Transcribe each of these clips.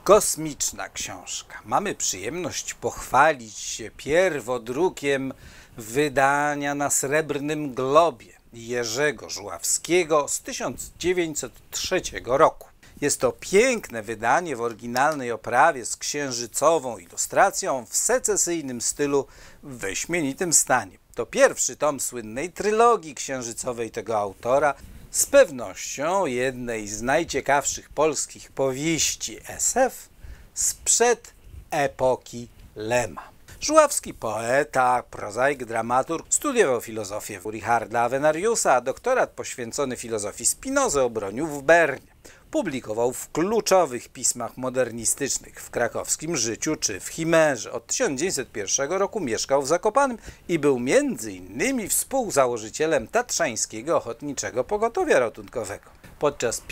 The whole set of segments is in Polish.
Kosmiczna książka. Mamy przyjemność pochwalić się pierwodrukiem wydania na Srebrnym Globie Jerzego Żuławskiego z 1903 roku. Jest to piękne wydanie w oryginalnej oprawie z księżycową ilustracją w secesyjnym stylu w wyśmienitym stanie. To pierwszy tom słynnej trylogii księżycowej tego autora, z pewnością jednej z najciekawszych polskich powieści SF sprzed epoki Lema. Żuławski poeta, prozaik, dramaturg, studiował filozofię u Richarda Avenariusa, a doktorat poświęcony filozofii Spinozy obronił w Bernie. Publikował w kluczowych pismach modernistycznych w Krakowskim Życiu czy w Chimerze. Od 1901 roku mieszkał w Zakopanem i był m.in. współzałożycielem Tatrzańskiego Ochotniczego Pogotowia Ratunkowego. Podczas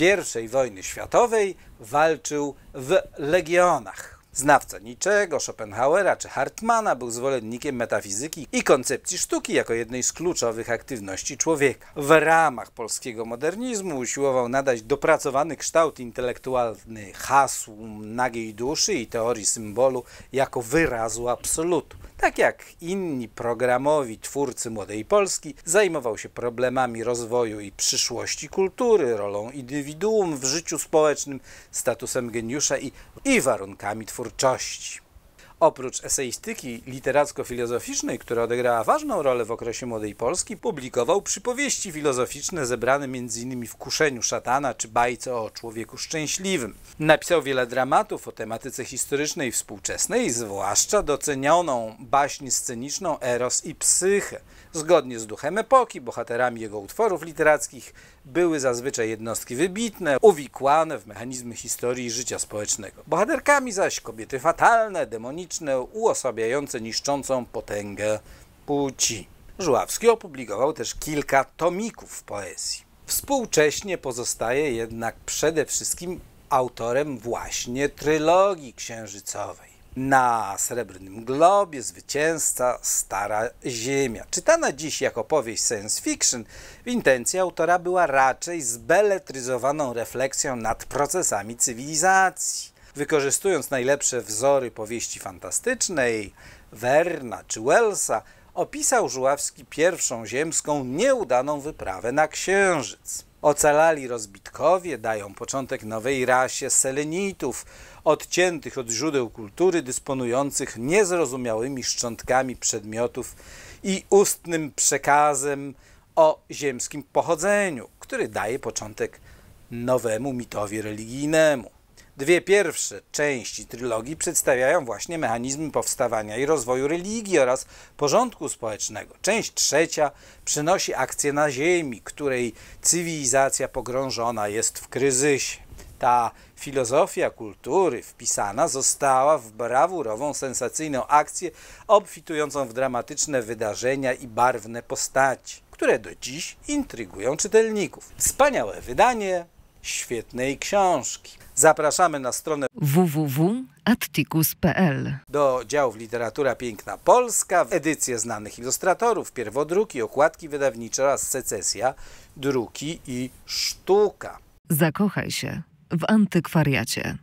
I wojny światowej walczył w legionach. Znawca Niczego, Schopenhauera czy Hartmana, był zwolennikiem metafizyki i koncepcji sztuki jako jednej z kluczowych aktywności człowieka. W ramach polskiego modernizmu usiłował nadać dopracowany kształt intelektualny hasłom nagiej duszy i teorii symbolu jako wyrazu absolutu. Tak jak inni programowi twórcy Młodej Polski, zajmował się problemami rozwoju i przyszłości kultury, rolą indywiduum w życiu społecznym, statusem geniusza i warunkami twórczości. Oprócz eseistyki literacko-filozoficznej, która odegrała ważną rolę w okresie Młodej Polski, publikował przypowieści filozoficzne zebrane m.in. w Kuszeniu szatana czy bajce o człowieku szczęśliwym. Napisał wiele dramatów o tematyce historycznej i współczesnej, zwłaszcza docenioną baśń sceniczną Eros i Psyche. Zgodnie z duchem epoki, bohaterami jego utworów literackich były zazwyczaj jednostki wybitne, uwikłane w mechanizmy historii i życia społecznego. Bohaterkami zaś kobiety fatalne, demoniczne, uosabiające niszczącą potęgę płci. Żuławski opublikował też kilka tomików poezji. Współcześnie pozostaje jednak przede wszystkim autorem właśnie trylogii księżycowej. Na Srebrnym Globie zwycięzca Stara Ziemia. Czytana dziś jako powieść science fiction, w intencji autora była raczej zbeletryzowaną refleksją nad procesami cywilizacji. Wykorzystując najlepsze wzory powieści fantastycznej, Verna czy Wellsa, opisał Żuławski pierwszą ziemską nieudaną wyprawę na Księżyc. Ocalali rozbitkowie dają początek nowej rasie selenitów, odciętych od źródeł kultury, dysponujących niezrozumiałymi szczątkami przedmiotów i ustnym przekazem o ziemskim pochodzeniu, który daje początek nowemu mitowi religijnemu. Dwie pierwsze części trylogii przedstawiają właśnie mechanizmy powstawania i rozwoju religii oraz porządku społecznego. Część trzecia przynosi akcję na Ziemi, której cywilizacja pogrążona jest w kryzysie. Ta filozofia kultury wpisana została w brawurową, sensacyjną akcję obfitującą w dramatyczne wydarzenia i barwne postaci, które do dziś intrygują czytelników. Wspaniałe wydanie świetnej książki. Zapraszamy na stronę www.atticus.pl do działów Literatura Piękna Polska, edycje znanych ilustratorów, pierwodruki, okładki wydawnicze oraz secesja, druki i sztuka. Zakochaj się w antykwariacie.